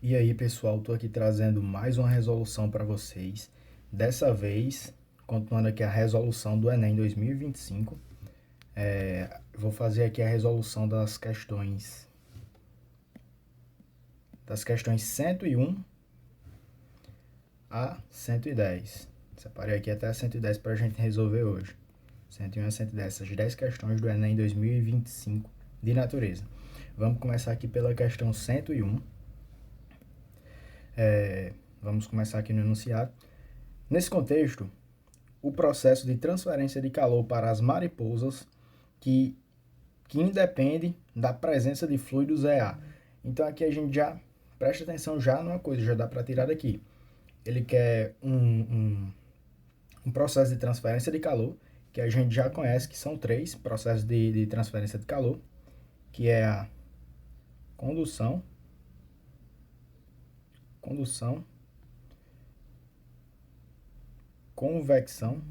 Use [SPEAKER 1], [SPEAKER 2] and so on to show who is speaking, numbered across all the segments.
[SPEAKER 1] E aí, pessoal, estou aqui trazendo mais uma resolução para vocês. Dessa vez, continuando aqui a resolução do Enem 2025. Vou fazer aqui a resolução das questões 101 a 110. Separei aqui até a 110 para a gente resolver hoje. 101 a 110, essas 10 questões do Enem 2025 de natureza. Vamos começar aqui pela questão 101. Vamos começar aqui no enunciado. Nesse contexto, o processo de transferência de calor para as mariposas que independe da presença de fluidos é A. Então aqui a gente já presta atenção já numa coisa, já dá para tirar daqui. Ele quer um processo de transferência de calor, que a gente já conhece, que são 3 processos de transferência de calor, que é a condução, convecção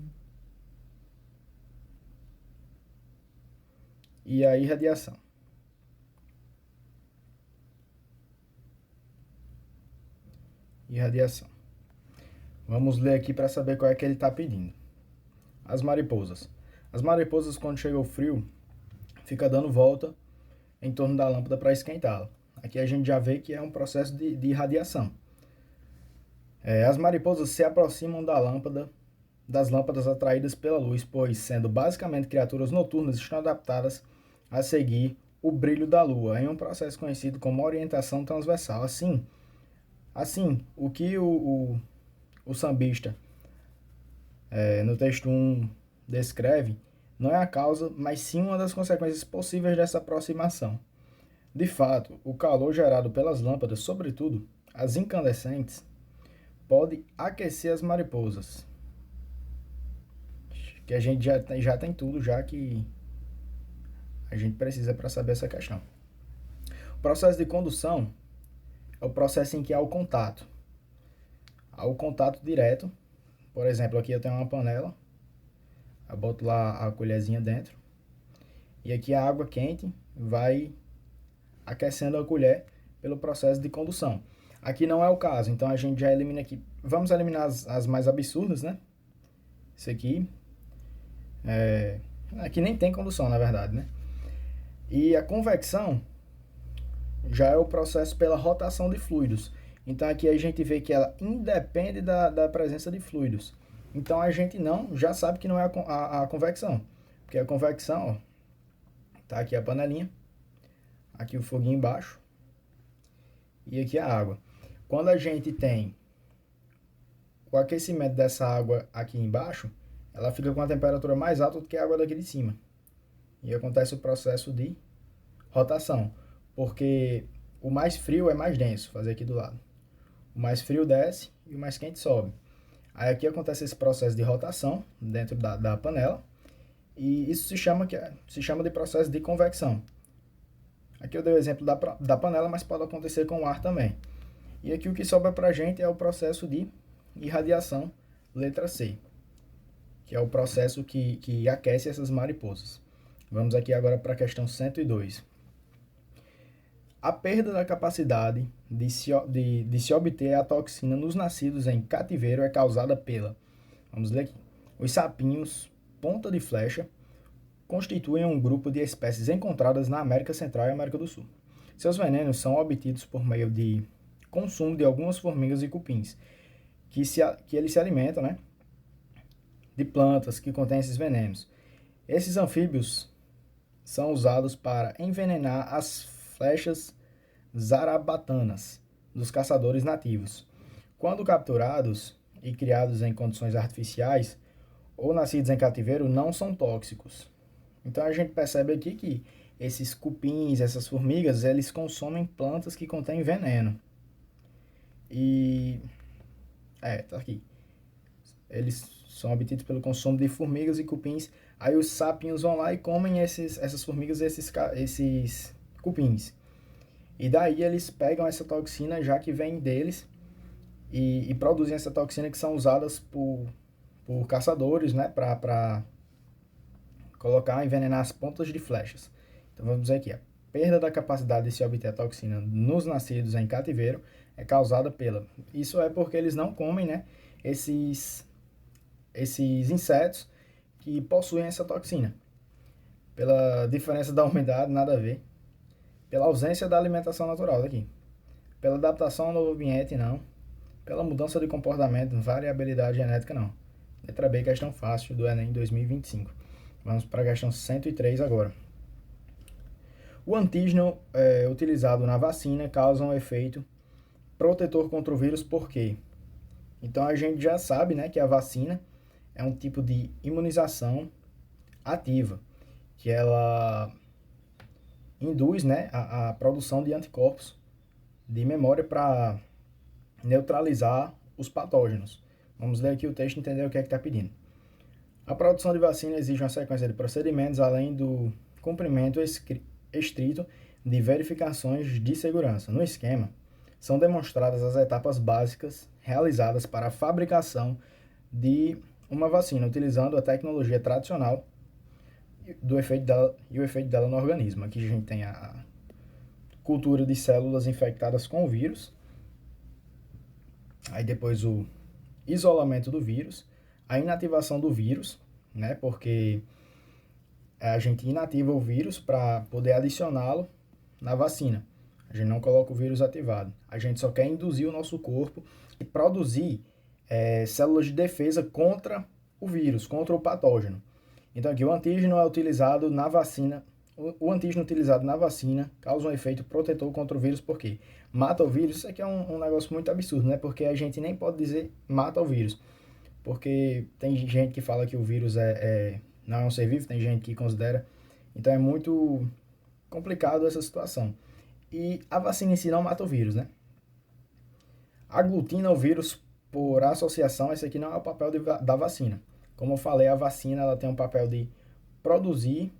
[SPEAKER 1] e a irradiação. Vamos ler aqui para saber qual é que ele está pedindo. As mariposas. As mariposas, quando chega o frio, fica dando volta em torno da lâmpada para esquentá-la. Aqui a gente já vê que é um processo de irradiação. As mariposas se aproximam das lâmpadas atraídas pela luz, pois, sendo basicamente criaturas noturnas, estão adaptadas a seguir o brilho da lua, em um processo conhecido como orientação transversal. Assim, o que o sambista, no texto 1, descreve, não é a causa, mas sim uma das consequências possíveis dessa aproximação. De fato, o calor gerado pelas lâmpadas, sobretudo as incandescentes, pode aquecer as mariposas. Que a gente já tem tudo, já que a gente precisa para saber essa questão. O processo de condução é o processo em que há o contato. Há o contato direto. Por exemplo, aqui eu tenho uma panela, eu boto lá a colherzinha dentro, e aqui a água quente vai aquecendo a colher pelo processo de condução. Aqui não é o caso, então a gente já elimina aqui. Vamos eliminar as mais absurdas, né? Isso aqui. Aqui nem tem condução, na verdade, né? E a convecção já é o processo pela rotação de fluidos. Então aqui a gente vê que ela independe da presença de fluidos. Então a gente já sabe que não é a convecção. Porque a convecção, ó, tá aqui a panelinha, aqui o foguinho embaixo e aqui a água. Quando a gente tem o aquecimento dessa água aqui embaixo, ela fica com uma temperatura mais alta do que a água daqui de cima. E acontece o processo de rotação, porque o mais frio é mais denso, fazer aqui do lado. O mais frio desce e o mais quente sobe. Aí aqui acontece esse processo de rotação dentro da panela, e isso se chama de processo de convecção. Aqui eu dei o exemplo da panela, mas pode acontecer com o ar também. E aqui o que sobra para a gente é o processo de irradiação, letra C, que é o processo que aquece essas mariposas. Vamos aqui agora para a questão 102. A perda da capacidade de se obter a toxina nos nascidos em cativeiro é causada pela... Vamos ler aqui. Os sapinhos ponta de flecha constituem um grupo de espécies encontradas na América Central e América do Sul. Seus venenos são obtidos por meio de consumo de algumas formigas e cupins, que eles se alimentam, né, de plantas que contêm esses venenos. Esses anfíbios são usados para envenenar as flechas zarabatanas dos caçadores nativos. Quando capturados e criados em condições artificiais ou nascidos em cativeiro, não são tóxicos. Então a gente percebe aqui que esses cupins, essas formigas, eles consomem plantas que contêm veneno. E... tá aqui. Eles são obtidos pelo consumo de formigas e cupins. Aí os sapinhos vão lá e comem essas formigas e esses cupins. E daí eles pegam essa toxina já que vem deles e produzem essa toxina, que são usadas por caçadores, né, para colocar, envenenar as pontas de flechas. Então vamos ver aqui, ó. perda da capacidade de se obter a toxina nos nascidos em cativeiro é causada pela... Isso é porque eles não comem, né, esses insetos que possuem essa toxina. Pela diferença da umidade, nada a ver. Pela ausência da alimentação natural daqui. Pela adaptação ao novo ambiente, não. Pela mudança de comportamento, variabilidade genética, não. Letra B, questão fácil do Enem 2025. Vamos para a questão 103 agora. O antígeno utilizado na vacina causa um efeito protetor contra o vírus, por quê? Então a gente já sabe, né, que a vacina é um tipo de imunização ativa, que ela induz, né, a produção de anticorpos de memória para neutralizar os patógenos. Vamos ler aqui o texto e entender o que é que está pedindo. A produção de vacina exige uma sequência de procedimentos, além do cumprimento estrito de verificações de segurança. No esquema, são demonstradas as etapas básicas realizadas para a fabricação de uma vacina, utilizando a tecnologia tradicional do efeito dela, e o efeito dela no organismo. Aqui a gente tem a cultura de células infectadas com o vírus, aí depois o isolamento do vírus, a inativação do vírus, né, porque a gente inativa o vírus para poder adicioná-lo na vacina. A gente não coloca o vírus ativado. A gente só quer induzir o nosso corpo e produzir células de defesa contra o vírus, contra o patógeno. Então aqui o antígeno é utilizado na vacina. O antígeno utilizado na vacina causa um efeito protetor contra o vírus, porque mata o vírus. Isso aqui é um negócio muito absurdo, né? Porque a gente nem pode dizer mata o vírus. Porque tem gente que fala que o vírus não é um ser vivo, tem gente que considera. Então é muito complicado essa situação. E a vacina em si não mata o vírus, né? Aglutina o vírus por associação. Esse aqui não é o papel da vacina. Como eu falei, a vacina ela tem um papel de produzir,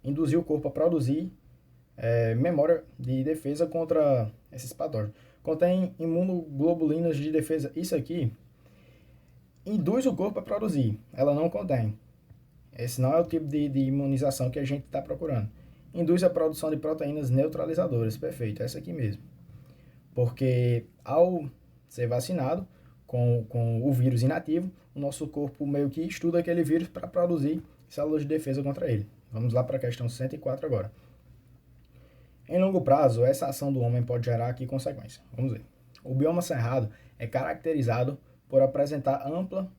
[SPEAKER 1] induzir o corpo a produzir memória de defesa contra esses patógenos. Contém imunoglobulinas de defesa. Isso aqui induz o corpo a produzir. Ela não contém. Esse não é o tipo de imunização que a gente está procurando. Induz a produção de proteínas neutralizadoras. Perfeito, essa aqui mesmo. Porque ao ser vacinado com o vírus inativo, o nosso corpo meio que estuda aquele vírus para produzir células de defesa contra ele. Vamos lá para a questão 104 agora. Em longo prazo, essa ação do homem pode gerar aqui consequências. Vamos ver. O bioma cerrado é caracterizado por apresentar ampla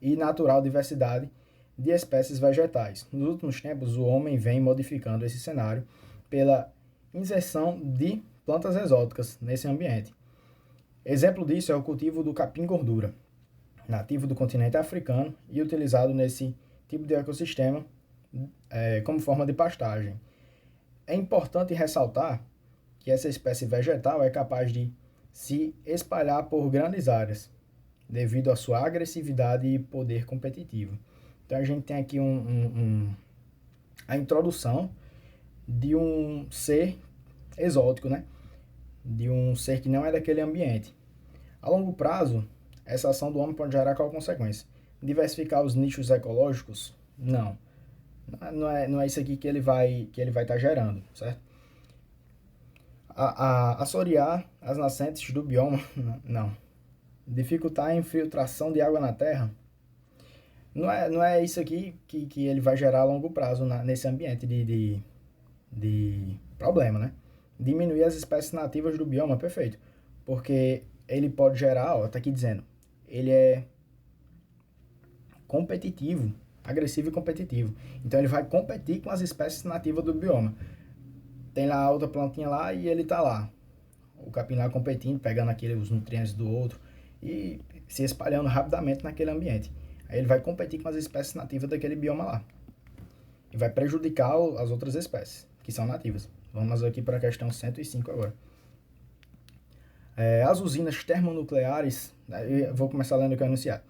[SPEAKER 1] e natural diversidade de espécies vegetais. Nos últimos tempos, o homem vem modificando esse cenário pela inserção de plantas exóticas nesse ambiente. Exemplo disso é o cultivo do capim-gordura, nativo do continente africano e utilizado nesse tipo de ecossistema como forma de pastagem. É importante ressaltar que essa espécie vegetal é capaz de se espalhar por grandes áreas, devido à sua agressividade e poder competitivo. Então a gente tem aqui a introdução de um ser exótico, né? De um ser que não é daquele ambiente. A longo prazo, essa ação do homem pode gerar qual consequência? Diversificar os nichos ecológicos? Não. Não é isso aqui que ele vai estar gerando, certo? Assorear as nascentes do bioma? Não. Dificultar a infiltração de água na terra? Não é isso aqui que ele vai gerar a longo prazo nesse ambiente de problema, né? Diminuir as espécies nativas do bioma, perfeito. Porque ele pode gerar, ó, tá aqui dizendo, ele é competitivo, agressivo e competitivo. Então ele vai competir com as espécies nativas do bioma. Tem lá a outra plantinha lá e ele tá lá. O capim lá competindo, pegando os nutrientes do outro e se espalhando rapidamente naquele ambiente. Aí ele vai competir com as espécies nativas daquele bioma lá. E vai prejudicar as outras espécies, que são nativas. Vamos aqui para a questão 105 agora. As usinas termonucleares, eu vou começar lendo o que eu enunciar.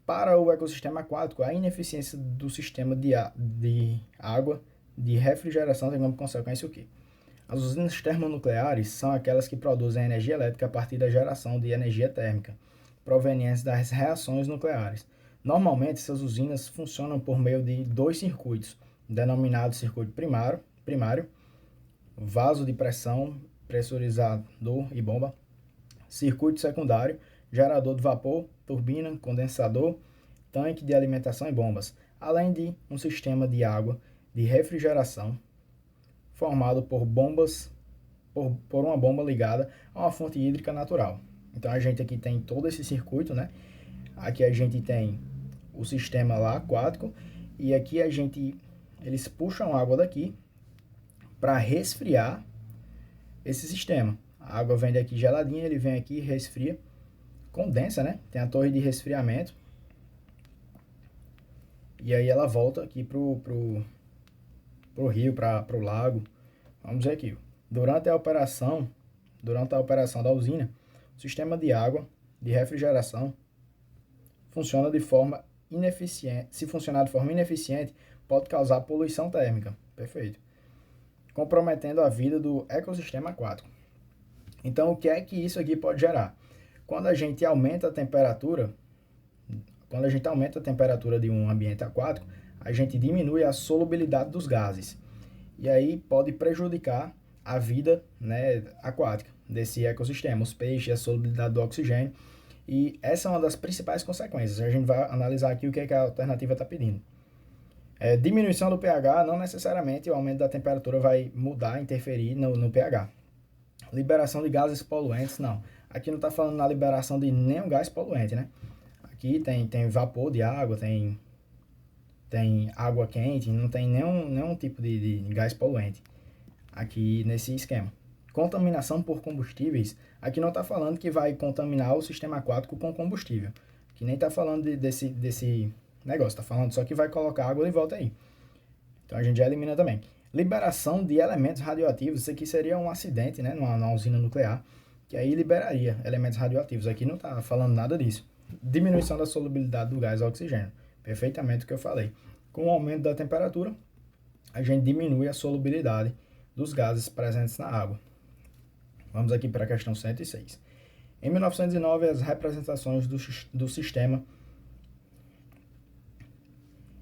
[SPEAKER 1] Para o ecossistema aquático, a ineficiência do sistema de água de refrigeração tem como consequência o quê? As usinas termonucleares são aquelas que produzem energia elétrica a partir da geração de energia térmica, provenientes das reações nucleares. Normalmente, essas usinas funcionam por meio de dois circuitos, denominados circuito primário vaso de pressão, pressurizador e bomba, circuito secundário, gerador de vapor, turbina, condensador, tanque de alimentação e bombas, além de um sistema de água de refrigeração formado por bombas, por uma bomba ligada a uma fonte hídrica natural. Então a gente aqui tem todo esse circuito, né? Aqui a gente tem o sistema lá aquático e aqui eles puxam água daqui para resfriar esse sistema. A água vem daqui geladinha, ele vem aqui, resfria, condensa, né? Tem a torre de resfriamento. E aí ela volta aqui pro rio, pro lago. Vamos ver aqui. Durante a operação da usina, o sistema de água de refrigeração funciona de forma ineficiente. Se funcionar de forma ineficiente, pode causar poluição térmica. Perfeito. Comprometendo a vida do ecossistema aquático. Então, o que é que isso aqui pode gerar? Quando a gente aumenta a temperatura de um ambiente aquático, a gente diminui a solubilidade dos gases. E aí pode prejudicar a vida, né, aquática desse ecossistema, os peixes, a solubilidade do oxigênio. E essa é uma das principais consequências. A gente vai analisar aqui o que é que a alternativa está pedindo. Diminuição do pH, não necessariamente o aumento da temperatura vai mudar, interferir no pH. Liberação de gases poluentes, não. Aqui não está falando na liberação de nenhum gás poluente, né? Aqui tem vapor de água, tem água quente, não tem nenhum tipo de gás poluente aqui nesse esquema. Contaminação por combustíveis, aqui não está falando que vai contaminar o sistema aquático com combustível. Aqui nem está falando desse negócio, está falando só que vai colocar água de volta aí. Então a gente já elimina também. Liberação de elementos radioativos, isso aqui seria um acidente, né, numa usina nuclear, que aí liberaria elementos radioativos. Aqui não está falando nada disso. Diminuição da solubilidade do gás oxigênio, perfeitamente o que eu falei. Com o aumento da temperatura, a gente diminui a solubilidade dos gases presentes na água. Vamos aqui para a questão 106. Em 1909, as representações do sistema...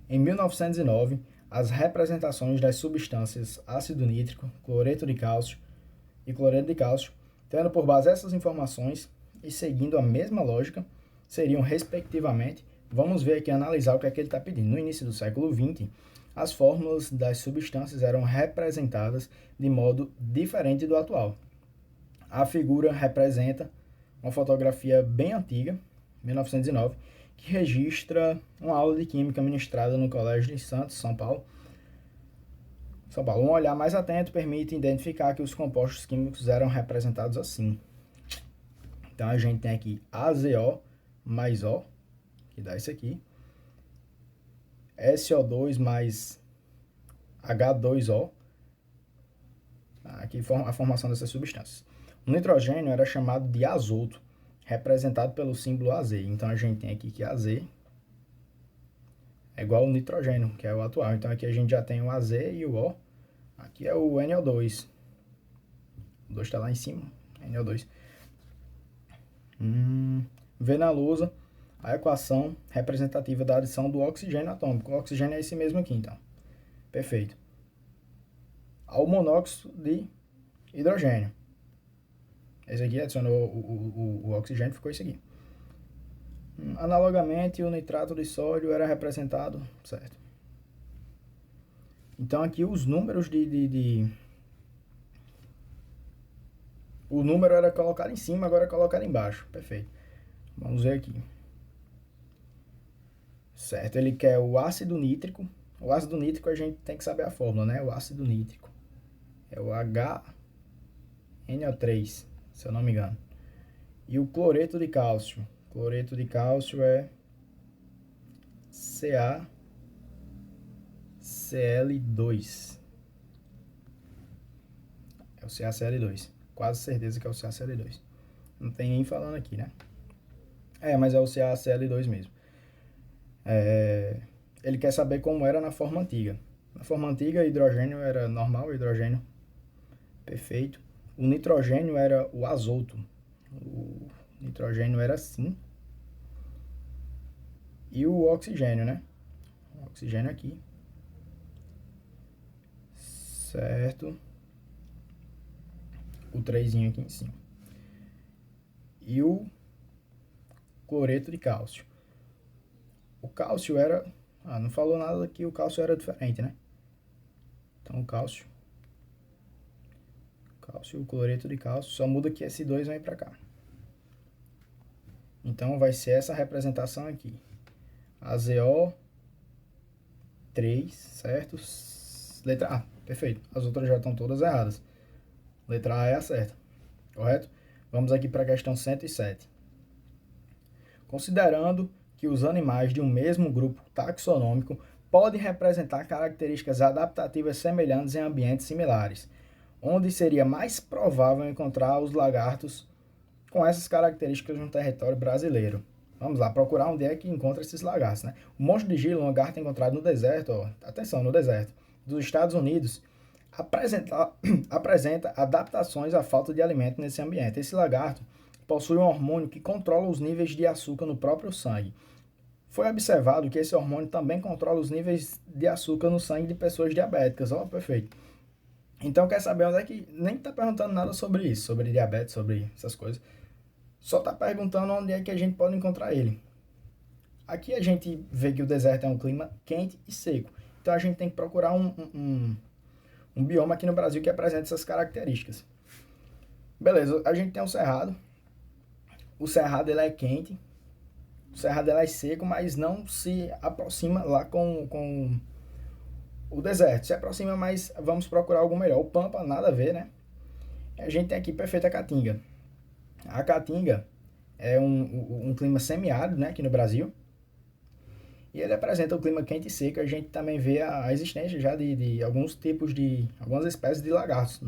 [SPEAKER 1] Em 1909, as representações das substâncias ácido nítrico, cloreto de cálcio e cloreto de cálcio, tendo por base essas informações e seguindo a mesma lógica, seriam respectivamente, vamos ver aqui, analisar o que é que ele está pedindo. No início do século XX, as fórmulas das substâncias eram representadas de modo diferente do atual. A figura representa uma fotografia bem antiga, 1909, que registra uma aula de química ministrada no Colégio de Santos, São Paulo. Um olhar mais atento permite identificar que os compostos químicos eram representados assim. Então a gente tem aqui AZO mais O, que dá isso aqui, SO2 mais H2O, aqui a formação dessas substâncias. O nitrogênio era chamado de azoto, representado pelo símbolo AZ. Então a gente tem aqui que AZ é igual ao nitrogênio, que é o atual. Então aqui a gente já tem o AZ e o O. Aqui é o NO2. O 2 está lá em cima, NO2. Vê na lousa a equação representativa da adição do oxigênio atômico. O oxigênio é esse mesmo aqui, então. Perfeito. Ao monóxido de hidrogênio. Esse aqui adicionou o oxigênio, ficou isso aqui. Analogamente, o nitrato de sódio era representado, certo? Então aqui os números o número era colocado em cima, agora é colocado embaixo. Perfeito. Vamos ver aqui. Certo, ele quer o ácido nítrico. O ácido nítrico a gente tem que saber a fórmula, né? O ácido nítrico é o HNO3, se eu não me engano. E o cloreto de cálcio. Cloreto de cálcio é CaCl2. É o CaCl2. Quase certeza que é o CaCl2. Não tem nem falando aqui, né? Mas é o CaCl2 mesmo. Ele quer saber como era na forma antiga. Na forma antiga, hidrogênio era normal, hidrogênio perfeito. O nitrogênio era o azoto. O nitrogênio era assim. E o oxigênio, né? O oxigênio aqui. Certo. o 3 aqui em cima. E o cloreto de cálcio. O cálcio era... não falou nada que o cálcio era diferente, né? Então o cálcio, o cloreto de cálcio, só muda que esse 2 vem para cá. Então vai ser essa representação aqui. AzO3, certo? Letra A, perfeito. As outras já estão todas erradas. Letra A é a certa, correto? Vamos aqui para a questão 107. Considerando que os animais de um mesmo grupo taxonômico podem representar características adaptativas semelhantes em ambientes similares, onde seria mais provável encontrar os lagartos com essas características no território brasileiro. Vamos lá, procurar onde é que encontra esses lagartos, né? O monstro de Gila, um lagarto encontrado no deserto, atenção, no deserto, dos Estados Unidos, apresenta adaptações à falta de alimento nesse ambiente. Esse lagarto possui um hormônio que controla os níveis de açúcar no próprio sangue. Foi observado que esse hormônio também controla os níveis de açúcar no sangue de pessoas diabéticas. Perfeito. Então, quer saber onde é que... Nem está perguntando nada sobre isso, sobre diabetes, sobre essas coisas. Só está perguntando onde é que a gente pode encontrar ele. Aqui a gente vê que o deserto é um clima quente e seco. Então, a gente tem que procurar um bioma aqui no Brasil que apresente essas características. Beleza, a gente tem o cerrado. O cerrado ele é quente. O cerrado ele é seco, mas não se aproxima lá com o deserto. Se aproxima, mas vamos procurar algo melhor. O pampa, nada a ver, né? A gente tem aqui perfeita caatinga. A caatinga é um clima semiárido, né, aqui no Brasil. E ele apresenta o clima quente e seco. A gente também vê a existência já de alguns tipos de... algumas espécies de lagartos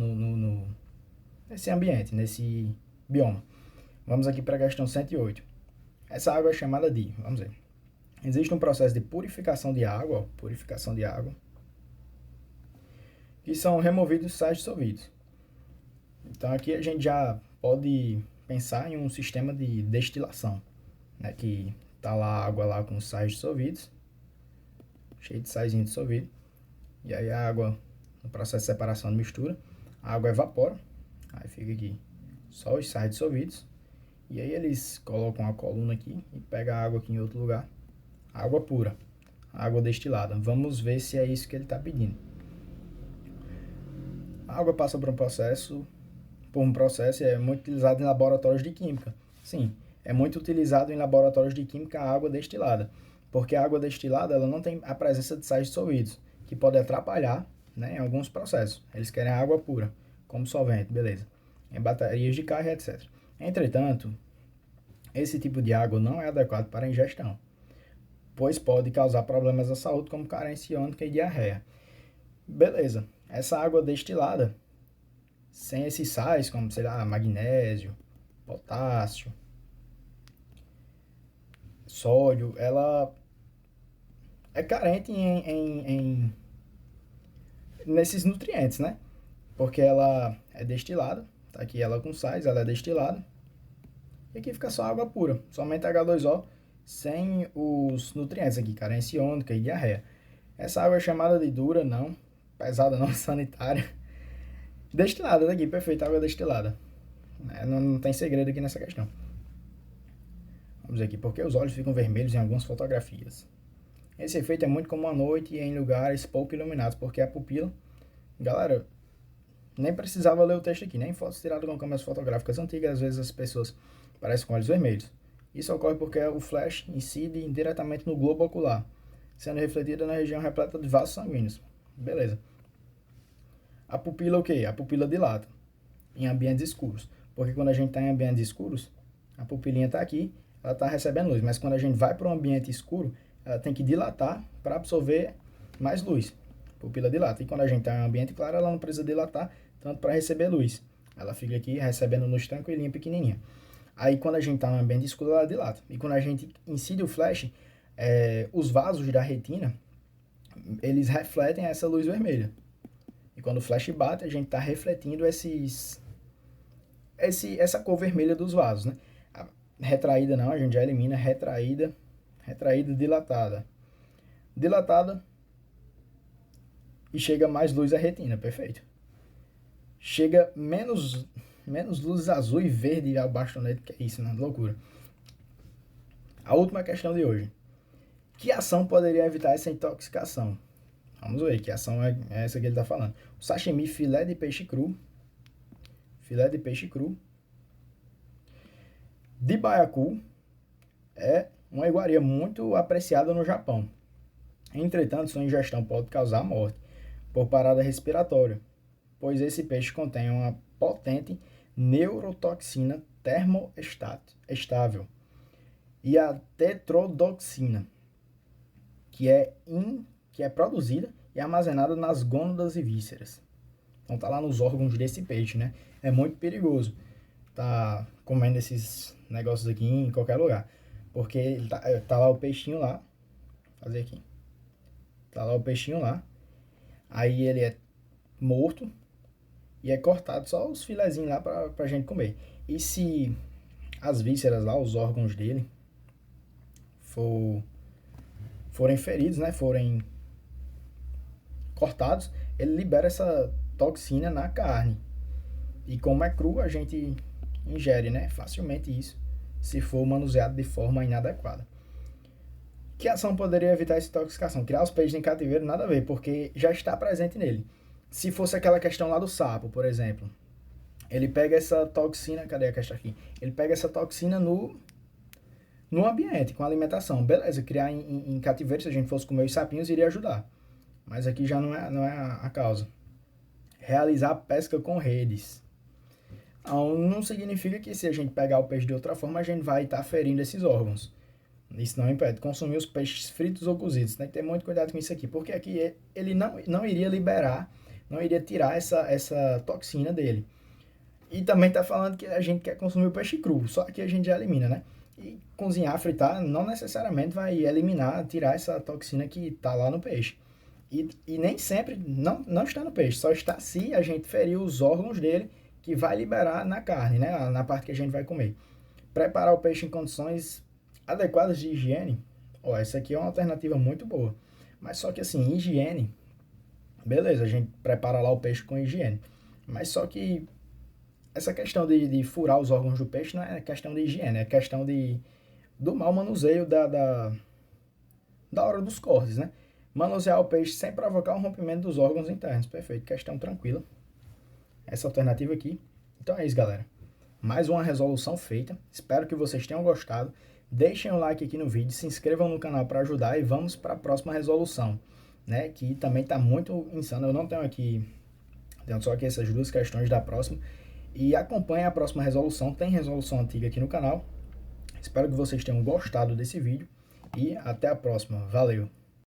[SPEAKER 1] nesse ambiente, nesse bioma. Vamos aqui para a questão 108. Essa água é chamada de... Vamos ver. Existe um processo de purificação de água, que são removidos sais dissolvidos. Então aqui a gente já pode pensar em um sistema de destilação, né, que tá lá a água lá com sais dissolvidos, cheio de sais dissolvidos, e aí a água, no processo de separação de mistura, a água evapora, aí fica aqui só os sais dissolvidos, e aí eles colocam a coluna aqui e pegam a água aqui em outro lugar, água pura, água destilada. Vamos ver se é isso que ele está pedindo. A água passa por um processo e é muito utilizado em laboratórios de química. Sim, é muito utilizado em laboratórios de química a água destilada, porque a água destilada ela não tem a presença de sais dissolvidos, que pode atrapalhar, né, em alguns processos. Eles querem a água pura, como solvente, beleza, em baterias de carro, etc. Entretanto, esse tipo de água não é adequado para a ingestão, pois pode causar problemas à saúde como carência iônica e diarreia. Beleza, essa água destilada, sem esses sais, como, sei lá, magnésio, potássio, sódio, ela é carente nesses nutrientes, né? Porque ela é destilada, tá aqui ela com sais, ela é destilada, e aqui fica só água pura, somente H2O, sem os nutrientes aqui, carência iônica e diarreia. Essa água é chamada de dura, não, pesada não, sanitária. Destilada daqui, perfeito, água destilada. Não tem segredo aqui nessa questão. Vamos ver aqui, porque os olhos ficam vermelhos em algumas fotografias. Esse efeito é muito comum à noite e em lugares pouco iluminados, porque a pupila... Galera, nem precisava ler o texto aqui, nem fotos tiradas com câmeras fotográficas antigas, às vezes as pessoas parecem com olhos vermelhos. Isso ocorre porque o flash incide diretamente no globo ocular, sendo refletida na região repleta de vasos sanguíneos. Beleza. A pupila o quê? A pupila dilata em ambientes escuros, porque quando a gente está em ambientes escuros, a pupilinha está aqui, ela está recebendo luz, mas quando a gente vai para um ambiente escuro, ela tem que dilatar para absorver mais luz. A pupila dilata. E quando a gente está em um ambiente claro, ela não precisa dilatar tanto para receber luz. Ela fica aqui recebendo luz tranquilinha, pequenininha. Aí quando a gente está em um ambiente escuro, ela dilata. E quando a gente incide o flash, os vasos da retina, eles refletem essa luz vermelha. E quando o flash bate, a gente está refletindo essa cor vermelha dos vasos, né? A retraída não, a gente já elimina. Retraída, dilatada. Dilatada e chega mais luz à retina, perfeito. Chega menos menos luzes azul e verde abaixo dele, que é isso, né? Loucura. A última questão de hoje. Que ação poderia evitar essa intoxicação? Vamos ver, que ação é essa que ele está falando. O sashimi, filé de peixe cru. Filé de peixe cru. De baiacu é uma iguaria muito apreciada no Japão. Entretanto, sua ingestão pode causar morte por parada respiratória, pois esse peixe contém uma potente neurotoxina termoestável e a tetrodotoxina, que é produzida e armazenada nas gônadas e vísceras. Então tá lá nos órgãos desse peixe, né? É muito perigoso tá comendo esses negócios aqui em qualquer lugar, porque ele tá lá o peixinho lá, fazer aqui, tá lá o peixinho lá, aí ele é morto e é cortado só os filezinhos lá pra gente comer. E se as vísceras lá, os órgãos dele forem feridos, né, forem cortados, ele libera essa toxina na carne. E como é cru, a gente ingere, né, facilmente isso, se for manuseado de forma inadequada. Que ação poderia evitar essa intoxicação? Criar os peixes em cativeiro, nada a ver, porque já está presente nele. Se fosse aquela questão lá do sapo, por exemplo, ele pega essa toxina, cadê a questão aqui? Ele pega essa toxina no ambiente, com a alimentação. Beleza, criar em cativeiro, se a gente fosse comer os sapinhos, iria ajudar. Mas aqui já não é a causa. Realizar pesca com redes. Não significa que se a gente pegar o peixe de outra forma, a gente vai estar ferindo esses órgãos. Isso não impede. Consumir os peixes fritos ou cozidos. Tem que ter muito cuidado com isso aqui, porque aqui ele não iria liberar, não iria tirar essa toxina dele. E também está falando que a gente quer consumir o peixe cru, só que a gente já elimina, né? E cozinhar, fritar, não necessariamente vai eliminar, tirar essa toxina que está lá no peixe. E nem sempre não está no peixe, só está se a gente ferir os órgãos dele, que vai liberar na carne, né? Na parte que a gente vai comer. Preparar o peixe em condições adequadas de higiene. Essa aqui é uma alternativa muito boa. Mas só que assim, higiene, beleza, a gente prepara lá o peixe com higiene. Mas só que essa questão de furar os órgãos do peixe não é questão de higiene, é questão do mau manuseio da hora dos cortes, né? Manusear o peixe sem provocar um rompimento dos órgãos internos. Perfeito, questão tranquila. Essa alternativa aqui. Então é isso, galera. Mais uma resolução feita. Espero que vocês tenham gostado. Deixem o like aqui no vídeo, se inscrevam no canal para ajudar e vamos para a próxima resolução, né? Que também está muito insana. Eu não tenho só aqui essas duas questões da próxima. E acompanhe a próxima resolução. Tem resolução antiga aqui no canal. Espero que vocês tenham gostado desse vídeo e até a próxima. Valeu!